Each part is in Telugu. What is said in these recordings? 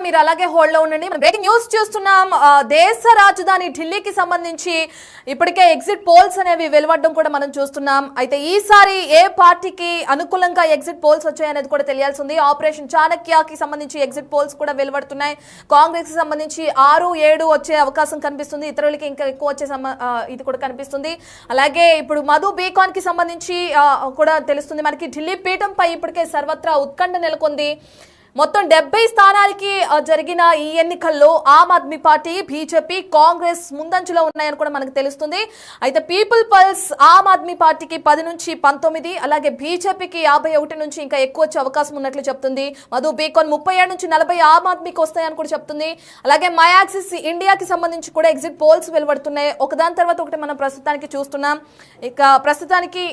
మీరు అలాగే హోల్డ్ లో ఉండండి. బ్రేకింగ్ న్యూస్ చూస్తున్నాం. దేశ రాజధాని ఢిల్లీకి సంబంధించి ఇప్పటికే ఎగ్జిట్ పోల్స్ అనేవి వెలువడడం కూడా మనం చూస్తున్నాం. అయితే ఈసారి ఏ పార్టీకి అనుకూలంగా ఎగ్జిట్ పోల్స్ వచ్చాయనేది కూడా తెలియాల్సి ఉంది. ఆపరేషన్ చాణక్యకి సంబంధించి ఎగ్జిట్ పోల్స్ కూడా వెలువడుతున్నాయి. కాంగ్రెస్ కి సంబంధించి 6-7 వచ్చే అవకాశం కనిపిస్తుంది. ఇతరులకి ఇంకా ఎక్కువ వచ్చే ఇది కూడా కనిపిస్తుంది. అలాగే ఇప్పుడు మధు బీకాన్ కి సంబంధించి కూడా తెలుస్తుంది మనకి. ఢిల్లీ పీఠంపై ఇప్పటికే సర్వత్రా ఉత్కంఠ నెలకొంది. మొత్తం 70 స్థానాలకి జరిగిన ఈ ఎన్నికల్లో ఆమ్ ఆద్మీ పార్టీ, బీజేపీ, కాంగ్రెస్ ముందంజలో ఉన్నాయని కూడా మనకు తెలుస్తుంది. అయితే పీపుల్ పల్స్ ఆమ్ ఆద్మీ పార్టీకి 10 నుంచి 19, అలాగే బీజేపీకి 51 నుంచి ఇంకా ఎక్కువ వచ్చే అవకాశం ఉన్నట్లు చెప్తుంది. మధు బీకాన్ 37 నుంచి 40 ఆమ్ ఆద్మీకి వస్తాయని కూడా చెప్తుంది. అలాగే మై యాక్సిస్ ఇండియాకి సంబంధించి కూడా ఎగ్జిట్ పోల్స్ వెలువడుతున్నాయి. ఒకదాని తర్వాత ఒకటి మనం ప్రస్తుతానికి చూస్తున్నాం. ఇక ప్రస్తుతానికి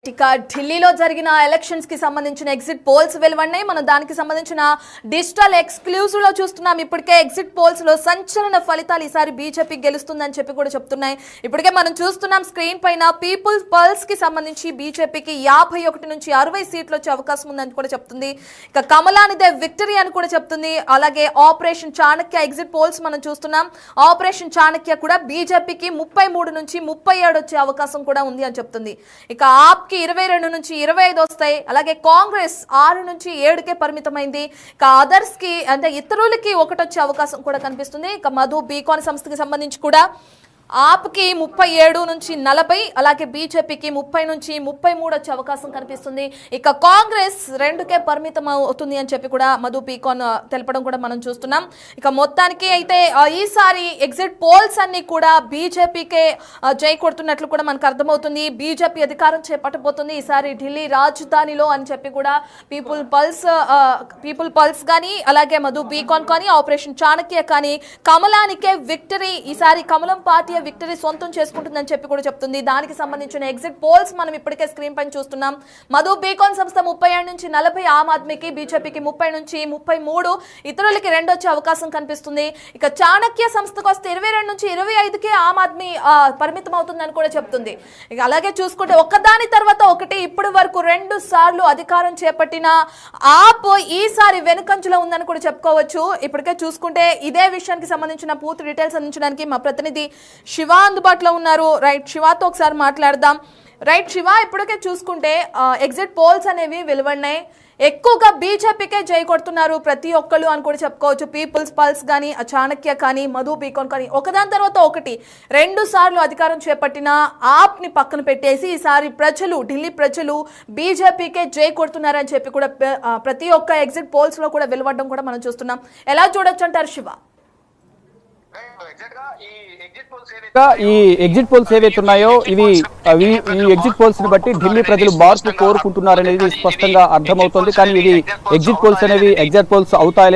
ఇక ఢిల్లీలో జరిగిన ఎలక్షన్స్ కి సంబంధించిన ఎగ్జిట్ పోల్స్ వెలువడినాయి. మనం దానికి సంబంధించిన డిజిటల్ ఎక్స్క్లూజివ్ లో చూస్తున్నాం. ఇప్పటికే ఎగ్జిట్ పోల్స్ లో సంచలన ఫలితాలు ఈసారి బీజేపీ గెలుస్తుందని చెప్పి కూడా చెప్తున్నాయి. ఇప్పటికే మనం చూస్తున్నాం స్క్రీన్ పైన పీపుల్ పల్స్ కి సంబంధించి బీజేపీకి 51 నుంచి 60 సీట్లు వచ్చే అవకాశం ఉందని కూడా చెప్తుంది. ఇక కమలానిదే విక్టరీ అని కూడా చెప్తుంది. అలాగే ఆపరేషన్ చాణక్య ఎగ్జిట్ పోల్స్ మనం చూస్తున్నాం. ఆపరేషన్ చాణక్య కూడా బీజేపీకి 33 నుంచి 37 వచ్చే అవకాశం కూడా ఉంది అని చెప్తుంది. ఇక ఆప్కి 22 నుంచి 25 వస్తాయి. అలాగే కాంగ్రెస్ 6 నుంచి 7కే పరిమితమైంది. ఇక అదర్స్ కి అంటే ఇతరులకి 1 వచ్చే అవకాశం కూడా కనిపిస్తుంది. ఇక మధు బీకాన్ సంస్థకి సంబంధించి కూడా ఆప్కి 37 నుంచి 40, అలాగే బీజేపీకి 30 నుంచి 33 వచ్చే అవకాశం కనిపిస్తుంది. ఇక కాంగ్రెస్ 2కే పరిమితం అవుతుంది అని చెప్పి కూడా మధు బీకాన్ తెలపడం కూడా మనం చూస్తున్నాం. ఇక మొత్తానికి అయితే ఈసారి ఎగ్జిట్ పోల్స్ అన్ని కూడా బీజేపీకే జై కొడుతున్నట్లు కూడా మనకు అర్థమవుతుంది. బీజేపీ అధికారం చేపట్టబోతుంది ఈసారి ఢిల్లీ రాజధానిలో అని చెప్పి కూడా పీపుల్ పల్స్ కానీ, అలాగే మధు బీకాన్ కానీ, ఆపరేషన్ చాణక్య కానీ కమలానికే విక్టరీ, ఈసారి కమలం పార్టీ విక్టరీ సొంతం చేసుకుంటుందని చెప్పి కూడా చెప్తుంది. దానికి సంబంధించిన ఎగ్జిట్ పోల్స్ మనం ఇప్పటికే స్క్రీన్ పైన చూస్తున్నాం. మధు బీకాన్ సంస్థ 37 నుంచి 40 ఆమ్ ఆద్మీకి, బీజేపీకి 30 నుంచి 33, ఇతరులకి 2 వచ్చే అవకాశం కనిపిస్తుంది. ఇక చాణక్య సంస్థకు వస్తే 22 నుంచి 25కే ఆమ్ ఆద్మీ పరిమితం అవుతుందని కూడా చెప్తుంది. ఇక అలాగే చూసుకుంటే ఒకదాని తర్వాత ఒకటి ఇప్పటి వరకు 2 సార్లు అధికారం చేపట్టిన ఆప్ ఈసారి వెనుకంచులో ఉందని కూడా చెప్పుకోవచ్చు. ఇప్పటికే చూసుకుంటే ఇదే విషయానికి సంబంధించిన పూర్తి డీటెయిల్స్ అందించడానికి మా ప్రతినిధి శివ అందుబాటులో ఉన్నారు. రైట్, శివతో ఒకసారి మాట్లాడదాం. రైట్ శివ, ఇప్పటికే చూసుకుంటే ఎగ్జిట్ పోల్స్ అనేవి వెలువడినాయి. ఎక్కువగా బీజేపీకే జై కొడుతున్నారు ప్రతి ఒక్కళ్ళు అని కూడా చెప్పుకోవచ్చు. పీపుల్స్ పల్స్ కానీ, చాణక్య కానీ, మధు బీకాన్ కానీ ఒకదాని తర్వాత ఒకటి 2 సార్లు అధికారం చేపట్టిన ఆప్ ని పక్కన పెట్టేసి ఈసారి ఢిల్లీ ప్రజలు బీజేపీకే జై కొడుతున్నారని చెప్పి కూడా ప్రతి ఒక్క ఎగ్జిట్ పోల్స్ లో కూడా వెలువడడం కూడా మనం చూస్తున్నాం. ఎలా చూడొచ్చు అంటారు శివ? ఈ ఎగ్జిట్ పోల్స్ ఏవైతే ఉన్నాయో ఈ ఎగ్జిట్ పోల్స్ ని బట్టి ఢిల్లీ ప్రజలు మార్పు కోరుకుంటున్నారనేది స్పష్టంగా అర్థమవుతోంది. కానీ ఇది ఎగ్జిట్ పోల్స్ అనేవి ఎగ్జిట్ పోల్స్ అవుతాయో